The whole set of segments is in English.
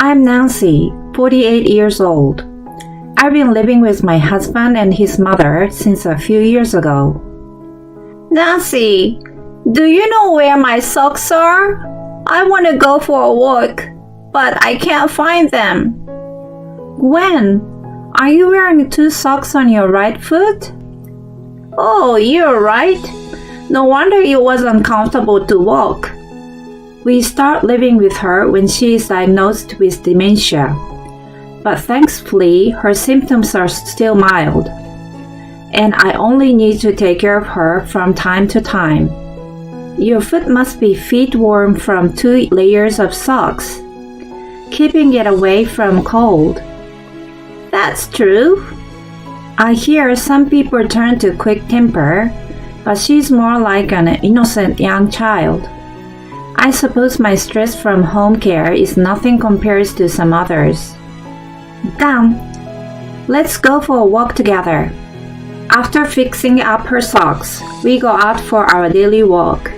I'm Nancy, 48 years old. I've been living with my husband and his mother since a few years ago. Nancy, do you know where my socks are? I want to go for a walk, but I can't find them. Gwen, are you wearing 2 socks on your right foot? Oh, you're right. No wonder it was uncomfortable to walk. We start living with her when she is diagnosed with dementia. But thankfully, her symptoms are still mild. And I only need to take care of her from time to time. Your foot must be feet warm from 2 layers of socks, keeping it away from cold. That's true. I hear some people turn to quick temper, but she's more like an innocent young child. I suppose my stress from home care is nothing compared to some others. Come, let's go for a walk together. After fixing up her socks, we go out for our daily walk.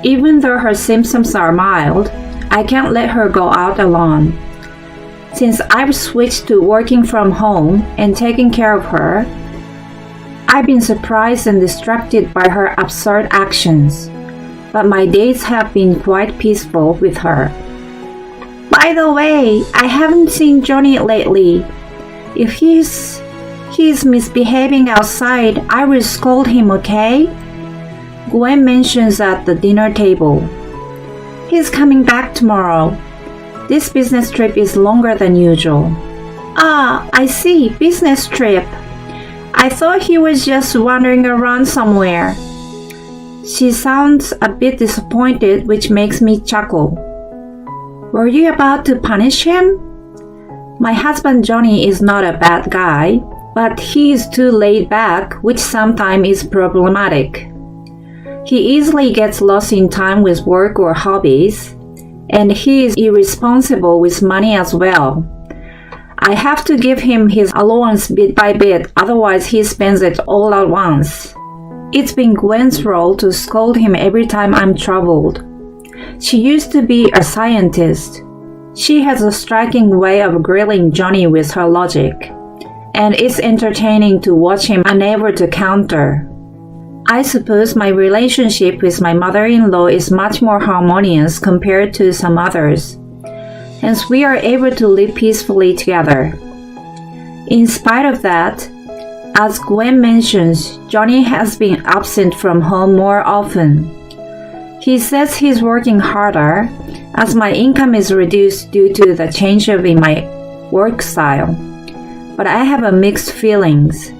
Even though her symptoms are mild, I can't let her go out alone. Since I've switched to working from home and taking care of her, I've been surprised and distracted by her absurd actions, but my days have been quite peaceful with her. By the way, I haven't seen Johnny lately. If he's misbehaving outside, I will scold him, okay? Gwen mentions at the dinner table. He's coming back tomorrow. This business trip is longer than usual. Ah, I see, business trip. I thought he was just wandering around somewhere. She sounds a bit disappointed, which makes me chuckle. Were you about to punish him? My husband Johnny is not a bad guy, but he is too laid back, which sometimes is problematic. He easily gets lost in time with work or hobbies, and he is irresponsible with money as well. I have to give him his allowance bit by bit, otherwise he spends it all at once. It's been Gwen's role to scold him every time I'm troubled. She used to be a scientist. She has a striking way of grilling Johnny with her logic, and it's entertaining to watch him unable to counter. I suppose my relationship with my mother-in-law is much more harmonious compared to some others, hence we are able to live peacefully together. In spite of that, as Gwen mentions, Johnny has been absent from home more often. He says he's working harder as my income is reduced due to the change in my work style, but I have a mixed feelings.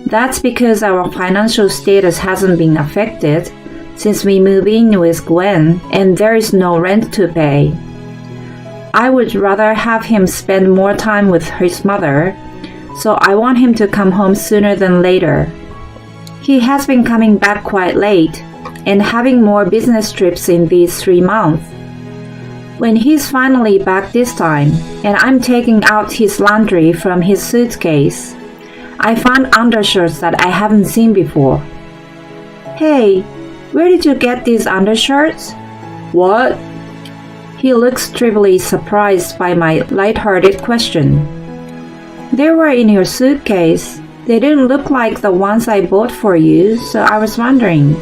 That's because our financial status hasn't been affected since we moved in with Gwen and there is no rent to pay. I would rather have him spend more time with his mother, so I want him to come home sooner than later. He has been coming back quite late and having more business trips in these 3 months. When he's finally back this time and I'm taking out his laundry from his suitcase, I found undershirts that I haven't seen before. Hey, where did you get these undershirts? What? He looks trivially surprised by my light-hearted question. They were in your suitcase. They didn't look like the ones I bought for you, so I was wondering.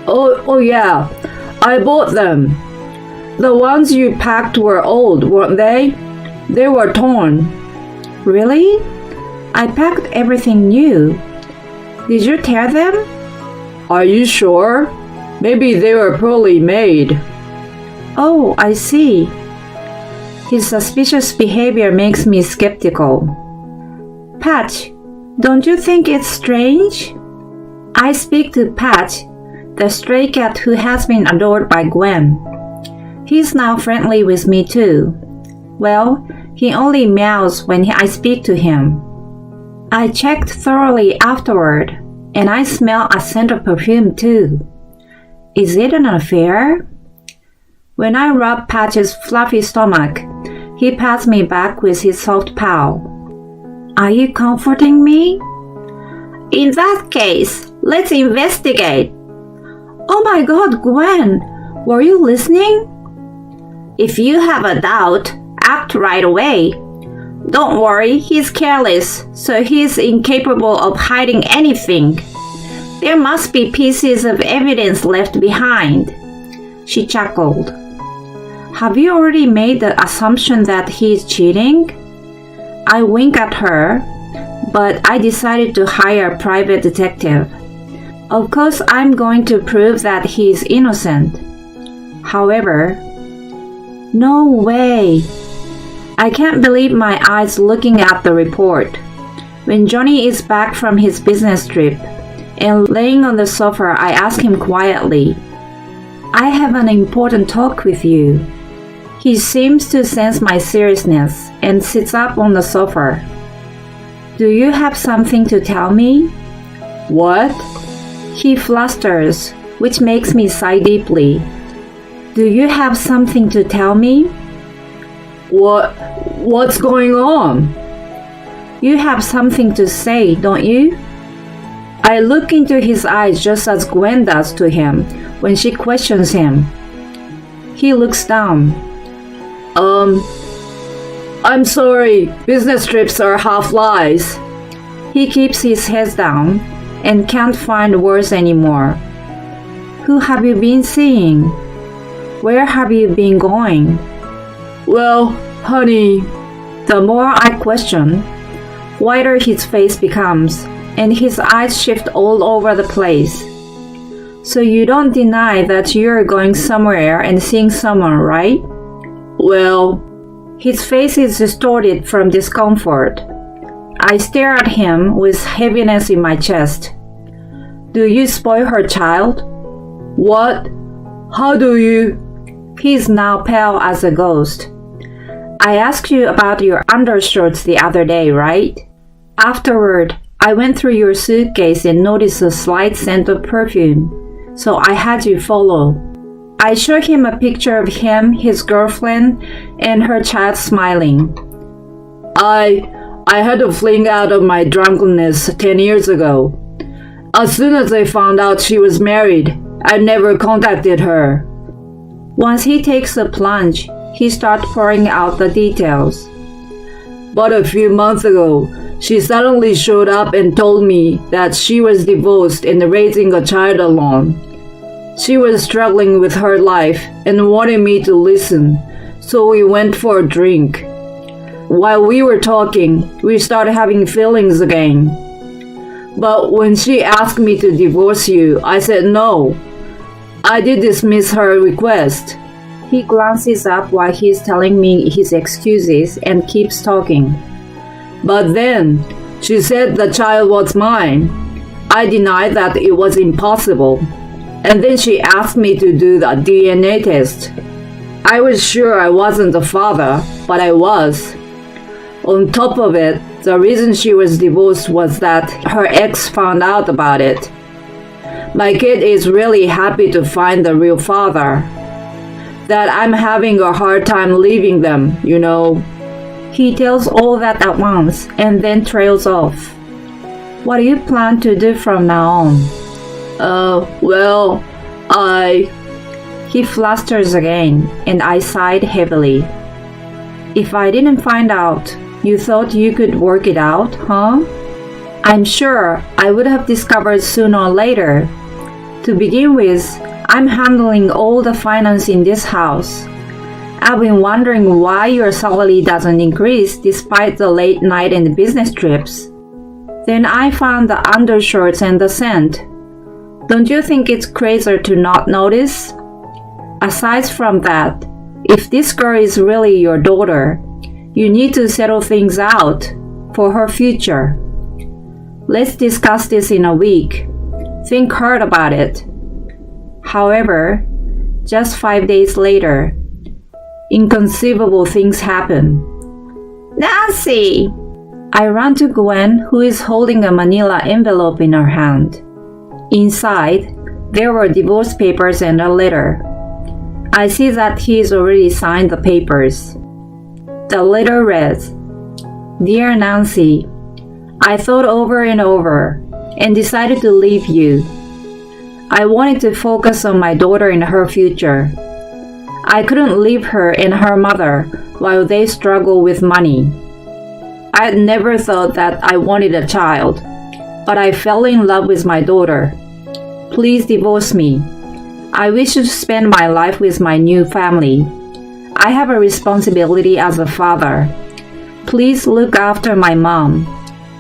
Oh yeah, I bought them. The ones you packed were old, weren't they? They were torn. Really? I packed everything new. Did you tear them? Are you sure? Maybe they were poorly made. Oh, I see. His suspicious behavior makes me skeptical. Patch, don't you think it's strange? I speak to Patch, the stray cat who has been adored by Gwen. He's now friendly with me too. Well, he only meows when I speak to him. I checked thoroughly afterward, and I smell a scent of perfume too. Is it an affair? When I rub Patch's fluffy stomach, he pats me back with his soft paw. Are you comforting me? In that case, let's investigate. Oh my God, Gwen, were you listening? If you have a doubt, act right away. Don't worry, he's careless, so he's incapable of hiding anything. There must be pieces of evidence left behind. She chuckled. Have you already made the assumption that he's cheating? I winked at her, but I decided to hire a private detective. Of course, I'm going to prove that he's innocent. However, no way. I can't believe my eyes looking at the report. When Johnny is back from his business trip and laying on the sofa, I ask him quietly, I have an important talk with you. He seems to sense my seriousness and sits up on the sofa. Do you have something to tell me? What? He flusters, which makes me sigh deeply. Do you have something to tell me? What's going on? You have something to say, don't you? I look into his eyes just as Gwen does to him when she questions him. He looks down. I'm sorry, business trips are half lies. He keeps his head down and can't find words anymore. Who have you been seeing? Where have you been going? Well, honey, the more I question, whiter his face becomes, and his eyes shift all over the place. So you don't deny that you're going somewhere and seeing someone, right? well, His face is distorted from discomfort. I stare at him with heaviness in my chest. Do you spoil her child? what? How do you? He is now pale as a ghost. I asked you about your undershirts the other day, right? Afterward, I went through your suitcase and noticed a slight scent of perfume, so I had you follow. I showed him a picture of him, his girlfriend, and her child smiling. I had a fling out of my drunkenness 10 years ago. As soon as I found out she was married, I never contacted her. Once he takes a plunge, he starts pouring out the details. But a few months ago, she suddenly showed up and told me that she was divorced and raising a child alone. She was struggling with her life and wanted me to listen, so we went for a drink. While we were talking, we started having feelings again. But when she asked me to divorce you, I said no. I did dismiss her request. He glances up while he's telling me his excuses and keeps talking. But then, she said the child was mine. I denied that it was impossible. And then she asked me to do the DNA test. I was sure I wasn't the father, but I was. On top of it, the reason she was divorced was that her ex found out about it. My kid is really happy to find the real father. That I'm having a hard time leaving them, you know. He tells all that at once and then trails off. What do you plan to do from now on? Well, He flusters again, and I sighed heavily. If I didn't find out, you thought you could work it out, huh? I'm sure I would have discovered sooner or later. To begin with, I'm handling all the finance in this house. I've been wondering why your salary doesn't increase despite the late night and business trips. Then I found the undershirts and the scent. Don't you think it's crazier to not notice? Aside from that, if this girl is really your daughter, you need to settle things out for her future. Let's discuss this in a week. Think hard about it. However, just 5 days later, inconceivable things happen. Nancy! I run to Gwen, who is holding a manila envelope in her hand. Inside, there were divorce papers and a letter. I see that he's already signed the papers. The letter reads, Dear Nancy, I thought over and over and decided to leave you. I wanted to focus on my daughter and her future. I couldn't leave her and her mother while they struggle with money. I had never thought that I wanted a child, but I fell in love with my daughter. Please divorce me. I wish to spend my life with my new family. I have a responsibility as a father. Please look after my mom.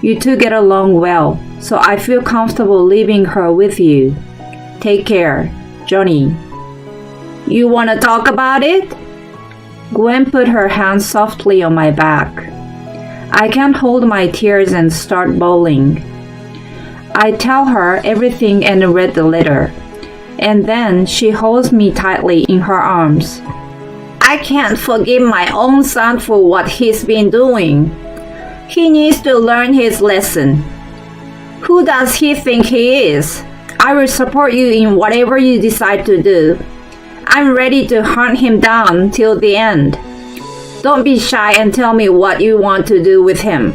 You two get along well, so I feel comfortable leaving her with you. Take care, Johnny. You want to talk about it? Gwen put her hand softly on my back. I can't hold my tears and start bawling. I tell her everything and read the letter, and then she holds me tightly in her arms. I can't forgive my own son for what he's been doing. He needs to learn his lesson. Who does he think he is? I will support you in whatever you decide to do. I'm ready to hunt him down till the end. Don't be shy and tell me what you want to do with him.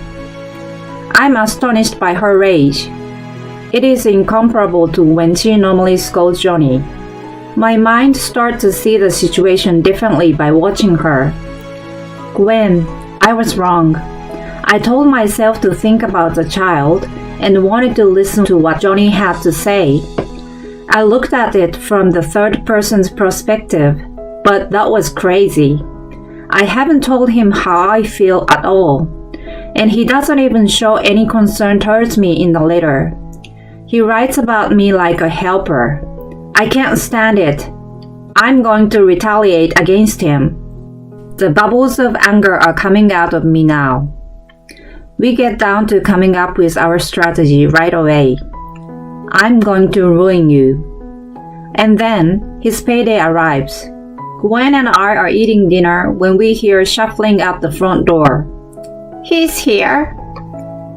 I'm astonished by her rage. It is incomparable to when she normally scolds Johnny. My mind starts to see the situation differently by watching her. Gwen, I was wrong. I told myself to think about the child and wanted to listen to what Johnny had to say. I looked at it from the third person's perspective, but that was crazy. I haven't told him how I feel at all, and he doesn't even show any concern towards me in the letter. He writes about me like a helper. I can't stand it. I'm going to retaliate against him. The bubbles of anger are coming out of me now. We get down to coming up with our strategy right away. I'm going to ruin you. And then his payday arrives. Gwen and I are eating dinner when we hear shuffling at the front door. He's here.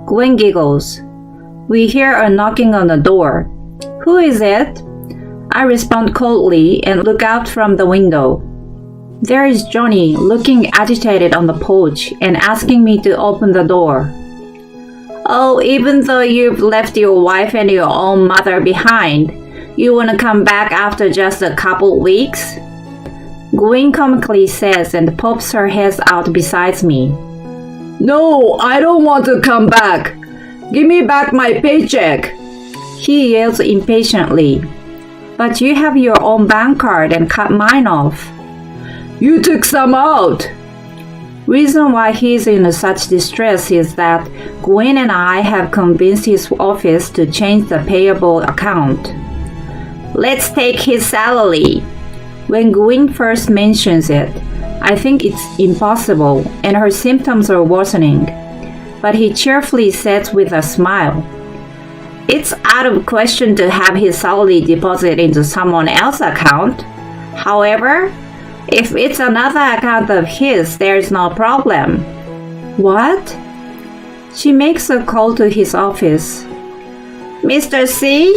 Gwen giggles. We hear a knocking on the door. Who is it? I respond coldly and look out from the window. There is Johnny looking agitated on the porch and asking me to open the door. Oh, even though you've left your wife and your own mother behind, you want to come back after just a couple weeks? Gwen comically says and pops her head out beside me. No, I don't want to come back. Give me back my paycheck. He yells impatiently. But you have your own bank card and cut mine off. You took some out. Reason why he's in such distress is that Gwen and I have convinced his office to change the payable account. Let's take his salary. When Gwen first mentions it, I think it's impossible and her symptoms are worsening. But he cheerfully says with a smile, it's out of question to have his salary deposited into someone else's account. However, if it's another account of his, there's no problem. What? She makes a call to his office. Mr. C,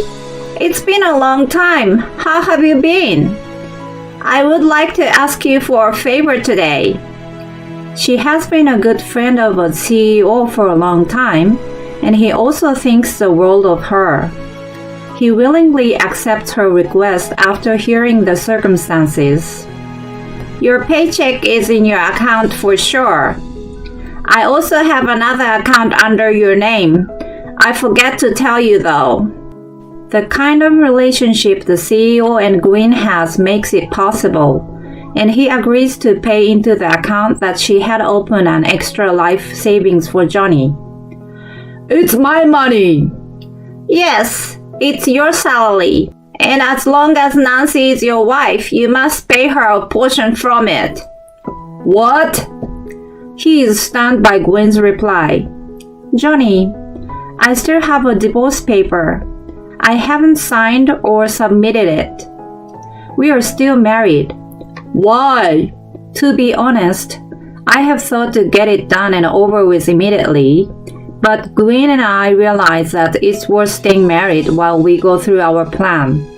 it's been a long time. How have you been? I would like to ask you for a favor today. She has been a good friend of a CEO for a long time, and he also thinks the world of her. He willingly accepts her request after hearing the circumstances. Your paycheck is in your account for sure. I also have another account under your name. I forget to tell you though. The kind of relationship the CEO and Gwen has makes it possible, and he agrees to pay into the account that she had opened an extra life savings for Johnny. It's my money. Yes, it's your salary. And as long as Nancy is your wife, you must pay her a portion from it. What? He is stunned by Gwen's reply. Johnny, I still have a divorce paper. I haven't signed or submitted it. We are still married. Why? To be honest, I have thought to get it done and over with immediately, but Gwen and I realize that it's worth staying married while we go through our plan.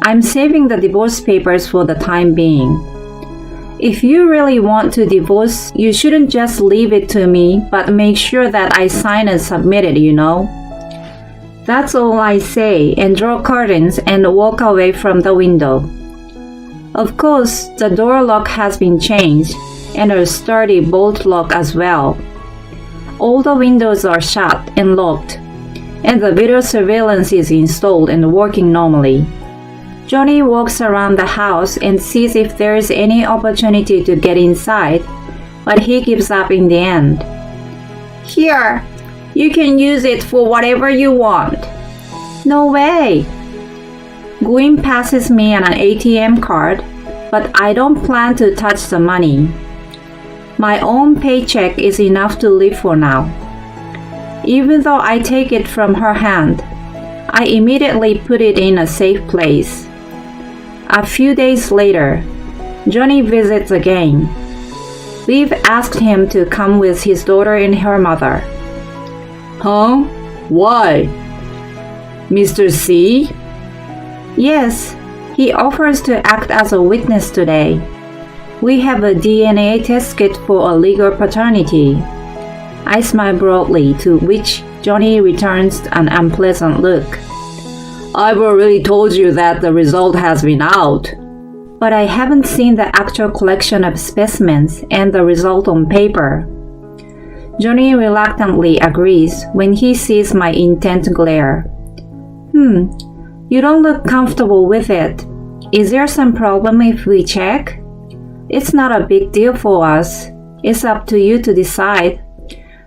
I'm saving the divorce papers for the time being. If you really want to divorce, you shouldn't just leave it to me, but make sure that I sign and submit it, you know. That's all I say and draw curtains and walk away from the window. Of course, the door lock has been changed, and a sturdy bolt lock as well. All the windows are shut and locked, and the video surveillance is installed and working normally. Johnny walks around the house and sees if there is any opportunity to get inside, but he gives up in the end. Here, you can use it for whatever you want. No way! Gwen passes me an ATM card, but I don't plan to touch the money. My own paycheck is enough to live for now. Even though I take it from her hand, I immediately put it in a safe place. A few days later, Johnny visits again. We've asked him to come with his daughter and her mother. Huh? Why? Mr. C? Yes, he offers to act as a witness today. We have a DNA test kit for a legal paternity. I smile broadly, to which Johnny returns an unpleasant look. I've already told you that the result has been out. But I haven't seen the actual collection of specimens and the result on paper. Johnny reluctantly agrees when he sees my intent glare. You don't look comfortable with it. Is there some problem if we check? It's not a big deal for us. It's up to you to decide.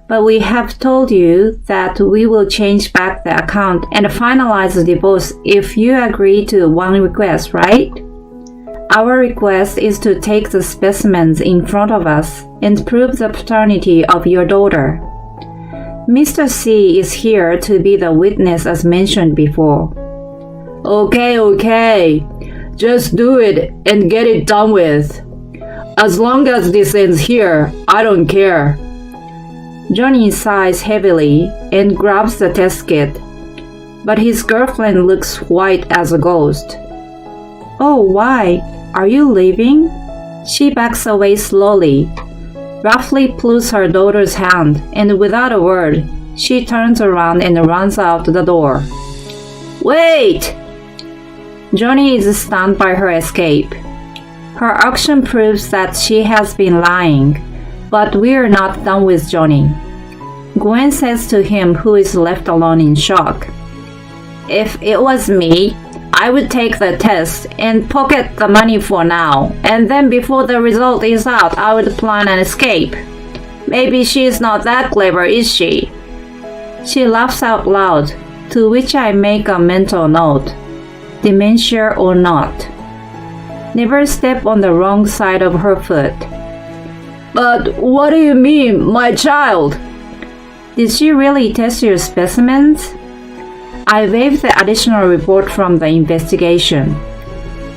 But we have told you that we will change back the account and finalize the divorce if you agree to one request, right? Our request is to take the specimens in front of us and prove the paternity of your daughter. Mr. C is here to be the witness as mentioned before. Okay. Just do it and get it done with. As long as this ends here, I don't care. Johnny sighs heavily and grabs the test kit, but his girlfriend looks white as a ghost. Oh, why? Are you leaving? She backs away slowly, roughly pulls her daughter's hand, and without a word, she turns around and runs out the door. Wait! Johnny is stunned by her escape. Her action proves that she has been lying, but we're not done with Johnny. Gwen says to him, who is left alone in shock. If it was me, I would take the test and pocket the money for now, and then before the result is out, I would plan an escape. Maybe she's not that clever, is she? She laughs out loud, to which I make a mental note. Dementia or not. Never step on the wrong side of her foot. But what do you mean, my child? Did she really test your specimens? I waive the additional report from the investigation.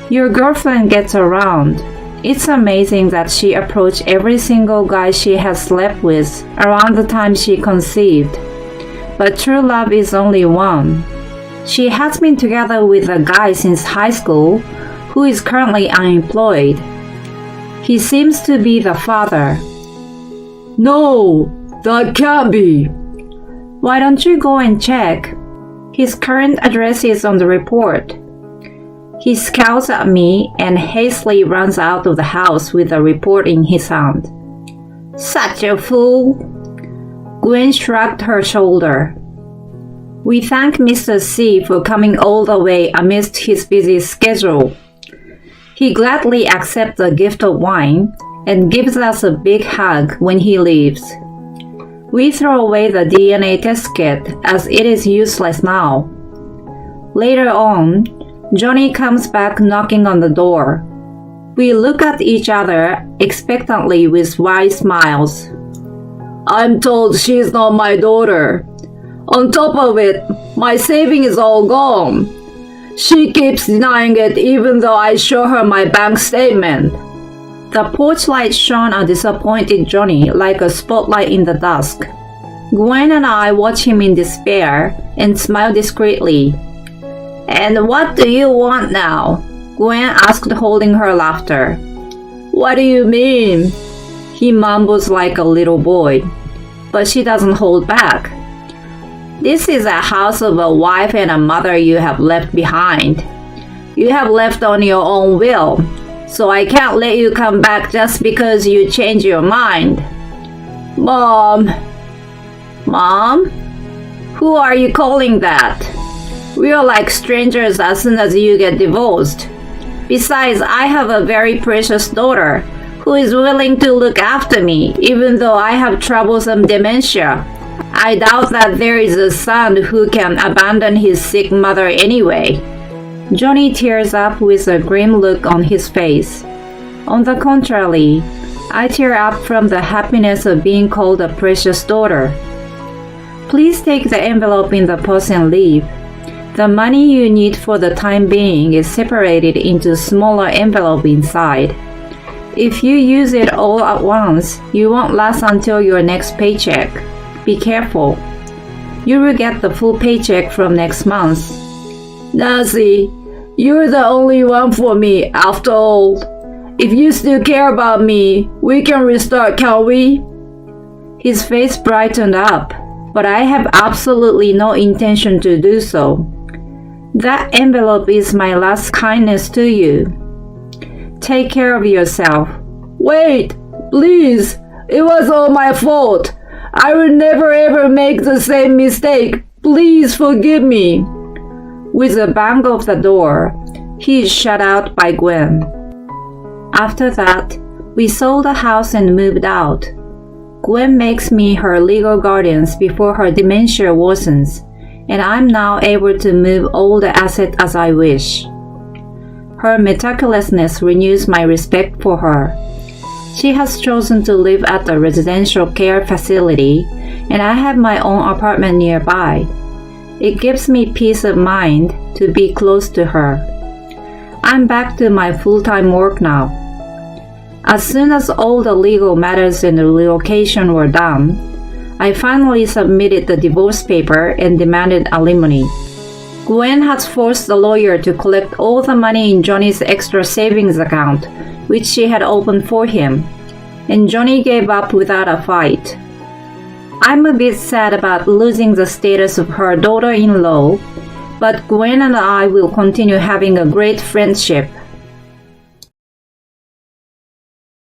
Your girlfriend gets around. It's amazing that she approached every single guy she has slept with around the time she conceived. But true love is only one. She has been together with a guy since high school who is currently unemployed. He seems to be the father. No, that can't be. Why don't you go and check? His current address is on the report. He scowls at me and hastily runs out of the house with the report in his hand. Such a fool! Gwen shrugged her shoulder. We thank Mr. C for coming all the way amidst his busy schedule. He gladly accepts the gift of wine and gives us a big hug when he leaves. We throw away the DNA test kit as it is useless now. Later on, Johnny comes back knocking on the door. We look at each other expectantly with wide smiles. I'm told she's not my daughter. On top of it, my saving is all gone. She keeps denying it even though I show her my bank statement. The porch light shone a disappointed Johnny like a spotlight in the dusk. Gwen and I watch him in despair and smile discreetly. And what do you want now? Gwen asked, holding her laughter. What do you mean? He mumbles like a little boy, but she doesn't hold back. This is a house of a wife and a mother you have left behind. You have left on your own will, so I can't let you come back just because you change your mind. Mom? Who are you calling that? We're like strangers as soon as you get divorced. Besides, I have a very precious daughter who is willing to look after me, even though I have troublesome dementia. I doubt that there is a son who can abandon his sick mother anyway. Johnny tears up with a grim look on his face. On the contrary, I tear up from the happiness of being called a precious daughter. Please take the envelope in the post and leave. The money you need for the time being is separated into smaller envelope inside. If you use it all at once, you won't last until your next paycheck. Be careful. You will get the full paycheck from next month. Nancy, you're the only one for me after all. If you still care about me, we can restart, can't we? His face brightened up, but I have absolutely no intention to do so. That envelope is my last kindness to you. Take care of yourself. Wait, please. It was all my fault. I will never ever make the same mistake. Please forgive me. With a bang of the door, he is shut out by Gwen. After that, we sold the house and moved out. Gwen makes me her legal guardians before her dementia worsens, and I'm now able to move all the assets as I wish. Her meticulousness renews my respect for her. She has chosen to live at a residential care facility, and I have my own apartment nearby. It gives me peace of mind to be close to her. I'm back to my full-time work now. As soon as all the legal matters and the relocation were done, I finally submitted the divorce paper and demanded alimony. Gwen has forced the lawyer to collect all the money in Johnny's extra savings account, which she had opened for him, and Johnny gave up without a fight. I'm a bit sad about losing the status of her daughter-in-law, but Gwen and I will continue having a great friendship.